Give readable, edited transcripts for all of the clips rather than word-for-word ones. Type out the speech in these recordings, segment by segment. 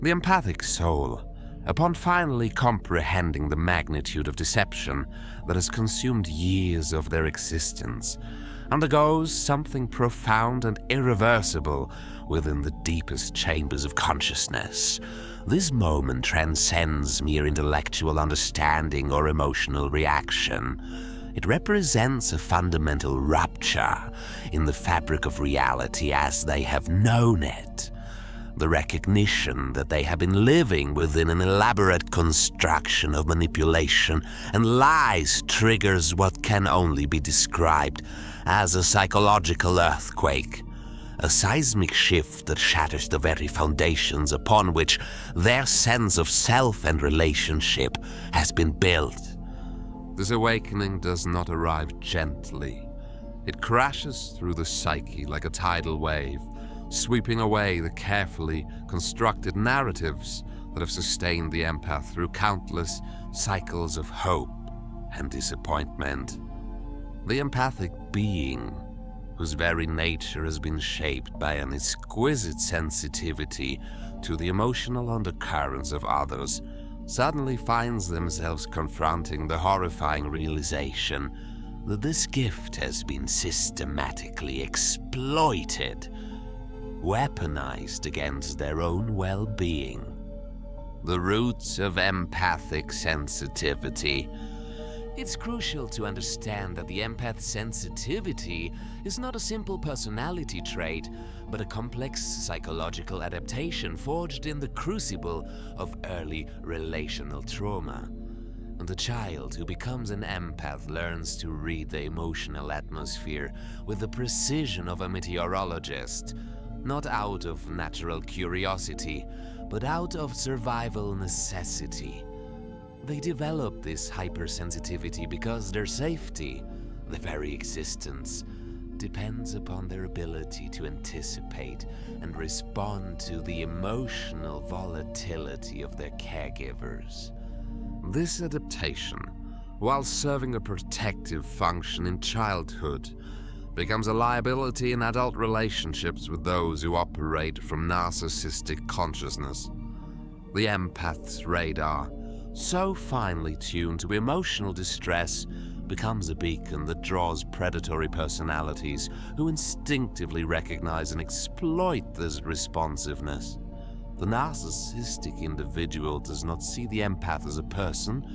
The empathic soul, upon finally comprehending the magnitude of deception that has consumed years of their existence, undergoes something profound and irreversible within the deepest chambers of consciousness. This moment transcends mere intellectual understanding or emotional reaction. It represents a fundamental rupture in the fabric of reality as they have known it. The recognition that they have been living within an elaborate construction of manipulation and lies triggers what can only be described as a psychological earthquake, a seismic shift that shatters the very foundations upon which their sense of self and relationship has been built. This awakening does not arrive gently. It crashes through the psyche like a tidal wave, sweeping away the carefully constructed narratives that have sustained the empath through countless cycles of hope and disappointment. The empathic being, whose very nature has been shaped by an exquisite sensitivity to the emotional undercurrents of others, suddenly finds themselves confronting the horrifying realization that this gift has been systematically exploited, weaponized against their own well-being. The roots of empathic sensitivity. It's crucial to understand that the empath's sensitivity is not a simple personality trait, but a complex psychological adaptation forged in the crucible of early relational trauma. And the child who becomes an empath learns to read the emotional atmosphere with the precision of a meteorologist, not out of natural curiosity, but out of survival necessity. They develop this hypersensitivity because their safety, their very existence, depends upon their ability to anticipate and respond to the emotional volatility of their caregivers. This adaptation, while serving a protective function in childhood, becomes a liability in adult relationships with those who operate from narcissistic consciousness. The empath's radar, so finely tuned to emotional distress, becomes a beacon that draws predatory personalities who instinctively recognize and exploit this responsiveness. The narcissistic individual does not see the empath as a person,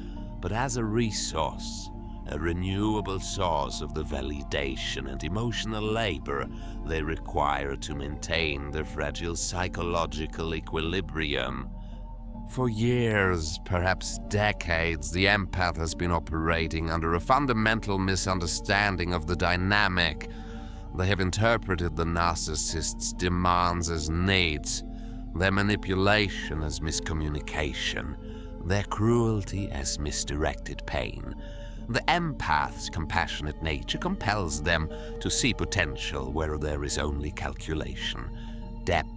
but as a resource, a renewable source of the validation and emotional labor they require to maintain their fragile psychological equilibrium. For years, perhaps decades, the empath has been operating under a fundamental misunderstanding of the dynamic. They have interpreted the narcissist's demands as needs, their manipulation as miscommunication, their cruelty as misdirected pain. The empath's compassionate nature compels them to see potential where there is only calculation, depth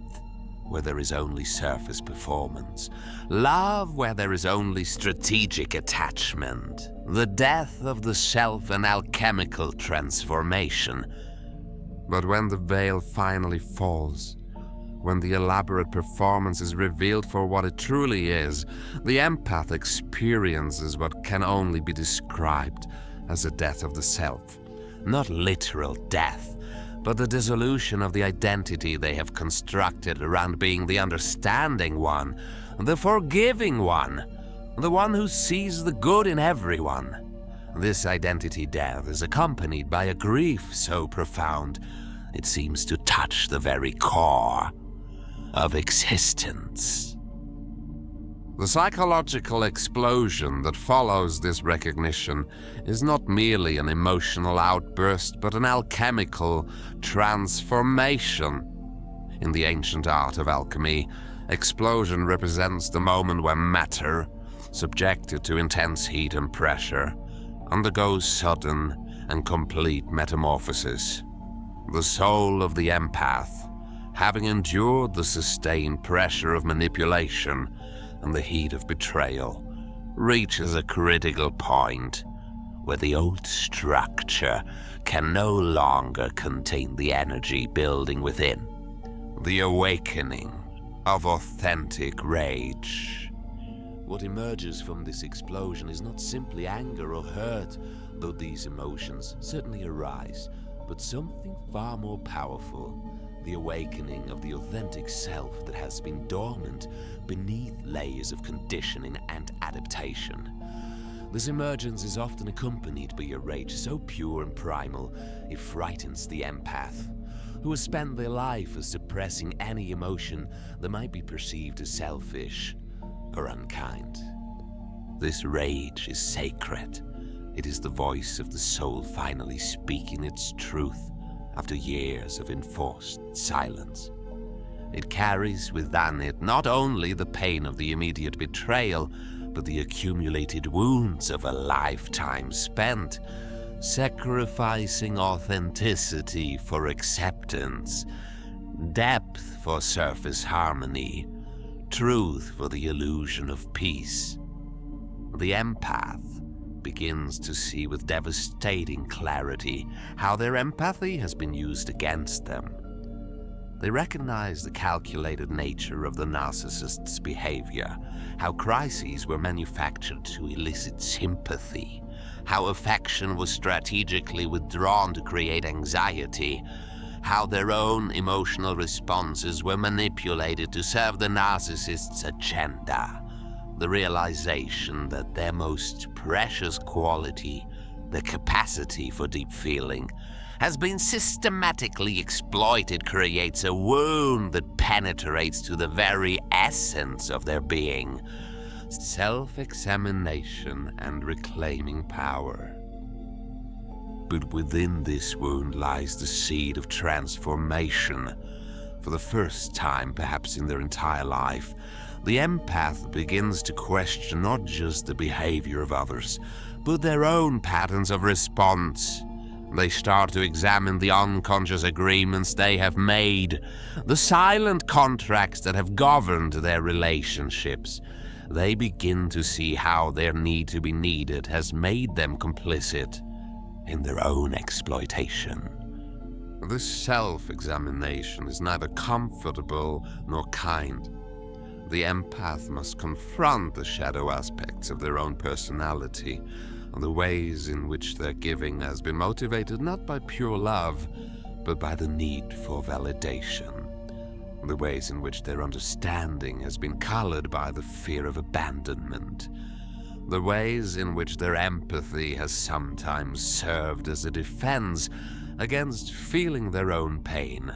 where there is only surface performance, love where there is only strategic attachment, the death of the self and alchemical transformation. But when the veil finally falls, when the elaborate performance is revealed for what it truly is, the empath experiences what can only be described as a death of the self. Not literal death, but the dissolution of the identity they have constructed around being the understanding one, the forgiving one, the one who sees the good in everyone. This identity death is accompanied by a grief so profound it seems to touch the very core of existence. The psychological explosion that follows this recognition is not merely an emotional outburst, but an alchemical transformation. In the ancient art of alchemy, explosion represents the moment when matter, subjected to intense heat and pressure, undergoes sudden and complete metamorphosis. The soul of the empath, having endured the sustained pressure of manipulation and the heat of betrayal, reaches a critical point where the old structure can no longer contain the energy building within. The awakening of authentic rage. What emerges from this explosion is not simply anger or hurt, though these emotions certainly arise, but something far more powerful, the awakening of the authentic self that has been dormant beneath layers of conditioning and adaptation. This emergence is often accompanied by a rage so pure and primal it frightens the empath, who has spent their life as suppressing any emotion that might be perceived as selfish or unkind. This rage is sacred. It is the voice of the soul finally speaking its truth after years of enforced silence. It carries within it not only the pain of the immediate betrayal, but the accumulated wounds of a lifetime spent sacrificing authenticity for acceptance, depth for surface harmony, truth for the illusion of peace. The empath begins to see with devastating clarity how their empathy has been used against them. They recognize the calculated nature of the narcissist's behavior, how crises were manufactured to elicit sympathy, how affection was strategically withdrawn to create anxiety, how their own emotional responses were manipulated to serve the narcissist's agenda. The realization that their most precious quality, the capacity for deep feeling, has been systematically exploited creates a wound that penetrates to the very essence of their being. Self-examination and reclaiming power. But within this wound lies the seed of transformation. For the first time, perhaps in their entire life, the empath begins to question not just the behavior of others, but their own patterns of response. They start to examine the unconscious agreements they have made, the silent contracts that have governed their relationships. They begin to see how their need to be needed has made them complicit in their own exploitation. This self-examination is neither comfortable nor kind. The empath must confront the shadow aspects of their own personality, and the ways in which their giving has been motivated not by pure love, but by the need for validation. The ways in which their understanding has been colored by the fear of abandonment. The ways in which their empathy has sometimes served as a defense against feeling their own pain.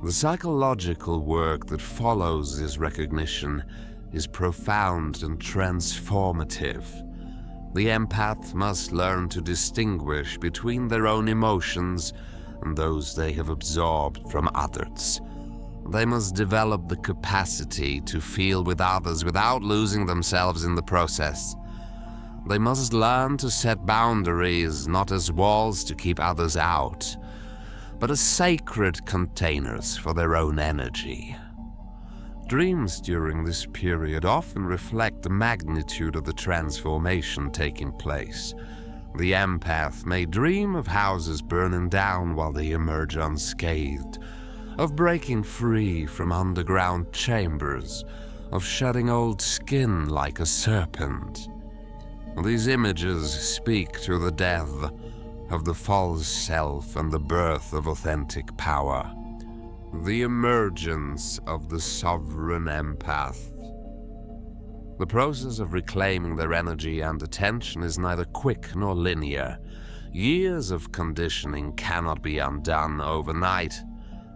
The psychological work that follows this recognition is profound and transformative. The empath must learn to distinguish between their own emotions and those they have absorbed from others. They must develop the capacity to feel with others without losing themselves in the process. They must learn to set boundaries not as walls to keep others out, but as sacred containers for their own energy. Dreams during this period often reflect the magnitude of the transformation taking place. The empath may dream of houses burning down while they emerge unscathed, of breaking free from underground chambers, of shedding old skin like a serpent. These images speak to the death of the false self and the birth of authentic power, the emergence of the sovereign empath. The process of reclaiming their energy and attention is neither quick nor linear. Years of conditioning cannot be undone overnight.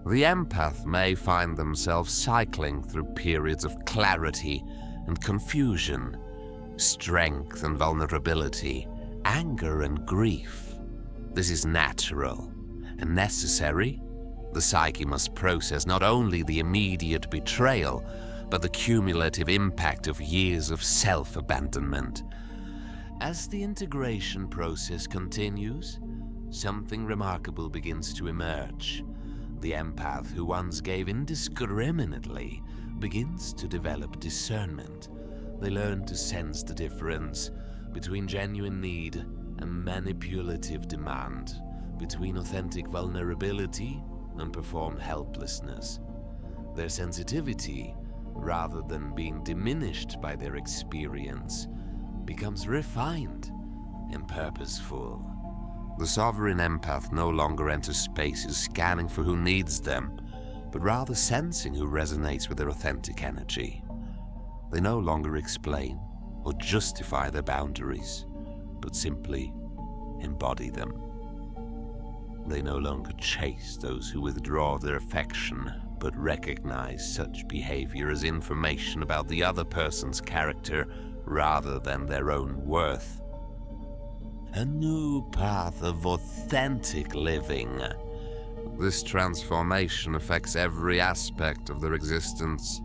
The empath may find themselves cycling through periods of clarity and confusion, strength and vulnerability, anger and grief. This is natural and necessary. The psyche must process not only the immediate betrayal, but the cumulative impact of years of self-abandonment. As the integration process continues, something remarkable begins to emerge. The empath who once gave indiscriminately begins to develop discernment. They learn to sense the difference between genuine need and manipulative demand, between authentic vulnerability and performed helplessness. Their sensitivity, rather than being diminished by their experience, becomes refined and purposeful. The sovereign empath no longer enters spaces scanning for who needs them, but rather sensing who resonates with their authentic energy. They no longer explain or justify their boundaries, but simply embody them. They no longer chase those who withdraw their affection, but recognize such behavior as information about the other person's character rather than their own worth. A new path of authentic living. This transformation affects every aspect of their existence.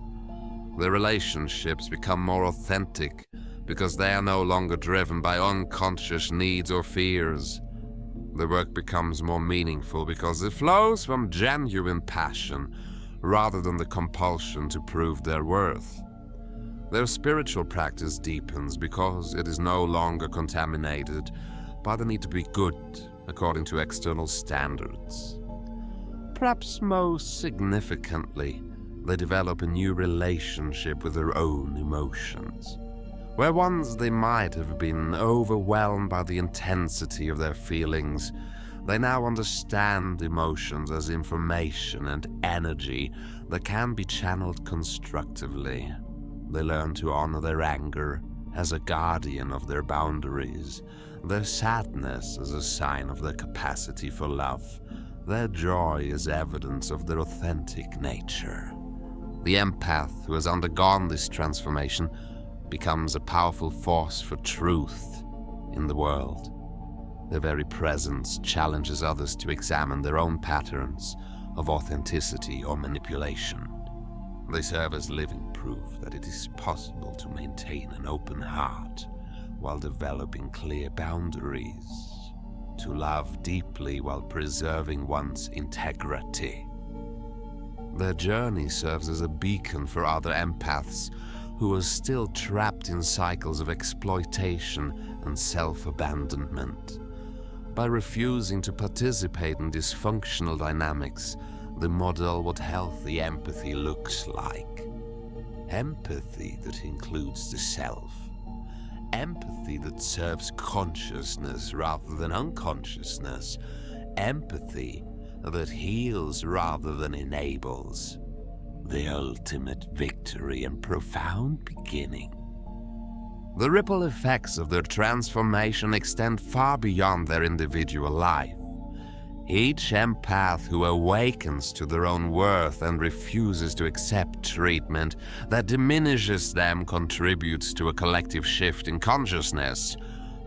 Their relationships become more authentic because they are no longer driven by unconscious needs or fears. The work becomes more meaningful because it flows from genuine passion rather than the compulsion to prove their worth. Their spiritual practice deepens because it is no longer contaminated by the need to be good according to external standards. Perhaps most significantly, they develop a new relationship with their own emotions. Where once they might have been overwhelmed by the intensity of their feelings, they now understand emotions as information and energy that can be channeled constructively. They learn to honor their anger as a guardian of their boundaries, their sadness as a sign of their capacity for love, their joy as evidence of their authentic nature. The empath who has undergone this transformation becomes a powerful force for truth in the world. Their very presence challenges others to examine their own patterns of authenticity or manipulation. They serve as living proof that it is possible to maintain an open heart while developing clear boundaries, to love deeply while preserving one's integrity. Their journey serves as a beacon for other empaths who are still trapped in cycles of exploitation and self-abandonment. By refusing to participate in dysfunctional dynamics, they model what healthy empathy looks like. Empathy that includes the self. Empathy that serves consciousness rather than unconsciousness. Empathy that heals rather than enables. The ultimate victory and profound beginning. The ripple effects of their transformation extend far beyond their individual life. Each empath who awakens to their own worth and refuses to accept treatment that diminishes them contributes to a collective shift in consciousness.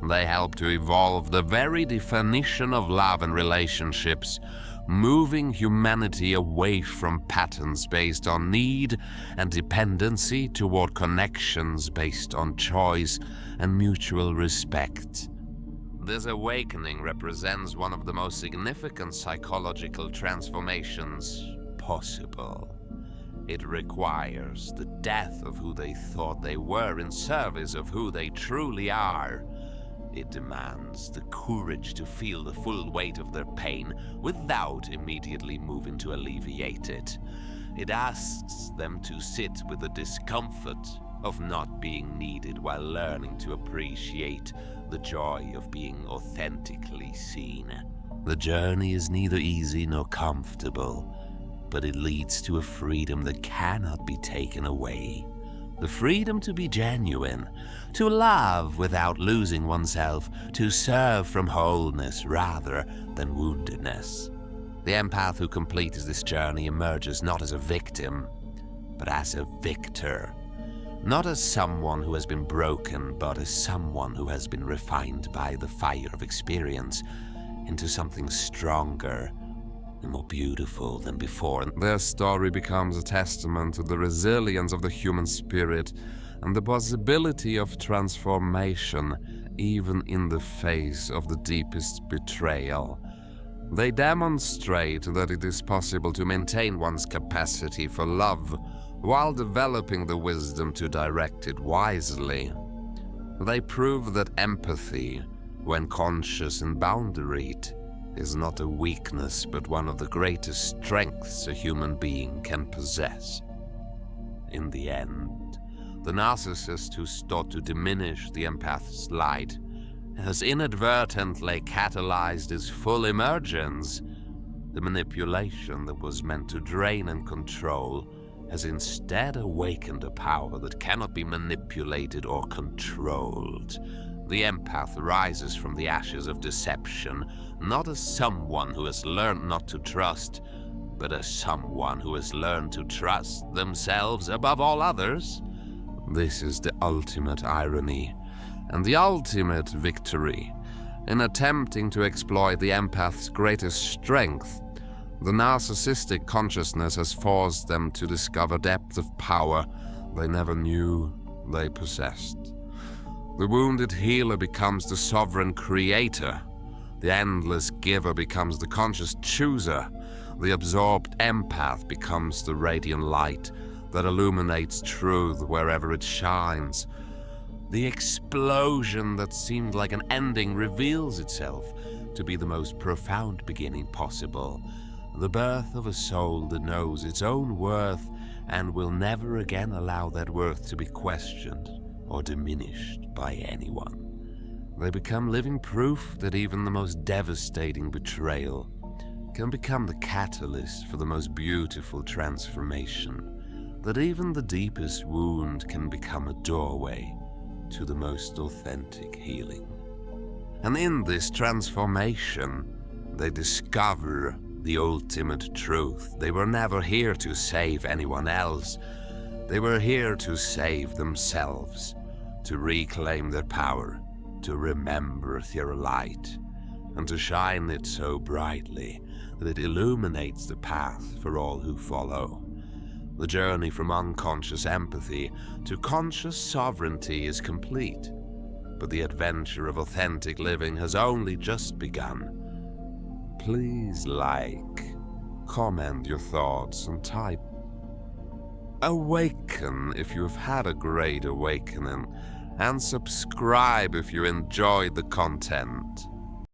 They help to evolve the very definition of love and relationships, moving humanity away from patterns based on need and dependency toward connections based on choice and mutual respect. This awakening represents one of the most significant psychological transformations possible. It requires the death of who they thought they were in service of who they truly are. It demands the courage to feel the full weight of their pain without immediately moving to alleviate it. It asks them to sit with the discomfort of not being needed while learning to appreciate the joy of being authentically seen. The journey is neither easy nor comfortable, but it leads to a freedom that cannot be taken away. The freedom to be genuine, to love without losing oneself, to serve from wholeness rather than woundedness. The empath who completes this journey emerges not as a victim, but as a victor. Not as someone who has been broken, but as someone who has been refined by the fire of experience into something stronger and more beautiful than before. And their story becomes a testament to the resilience of the human spirit and the possibility of transformation even in the face of the deepest betrayal. They demonstrate that it is possible to maintain one's capacity for love while developing the wisdom to direct it wisely. They prove that empathy, when conscious and boundaried, is not a weakness, but one of the greatest strengths a human being can possess. In the end, the narcissist who sought to diminish the empath's light has inadvertently catalyzed his full emergence. The manipulation that was meant to drain and control has instead awakened a power that cannot be manipulated or controlled. The empath rises from the ashes of deception, not as someone who has learned not to trust, but as someone who has learned to trust themselves above all others. This is the ultimate irony, and the ultimate victory. In attempting to exploit the empath's greatest strength, the narcissistic consciousness has forced them to discover depth of power they never knew they possessed. The wounded healer becomes the sovereign creator. The endless giver becomes the conscious chooser. The absorbed empath becomes the radiant light that illuminates truth wherever it shines. The explosion that seemed like an ending reveals itself to be the most profound beginning possible. The birth of a soul that knows its own worth and will never again allow that worth to be questioned or diminished by anyone. They become living proof that even the most devastating betrayal can become the catalyst for the most beautiful transformation, that even the deepest wound can become a doorway to the most authentic healing. And in this transformation, they discover the ultimate truth. They were never here to save anyone else. They were here to save themselves, to reclaim their power, to remember their light, and to shine it so brightly that it illuminates the path for all who follow. The journey from unconscious empathy to conscious sovereignty is complete, but the adventure of authentic living has only just begun. Please like, comment your thoughts, and type "awaken" if you have had a great awakening, and subscribe if you enjoyed the content.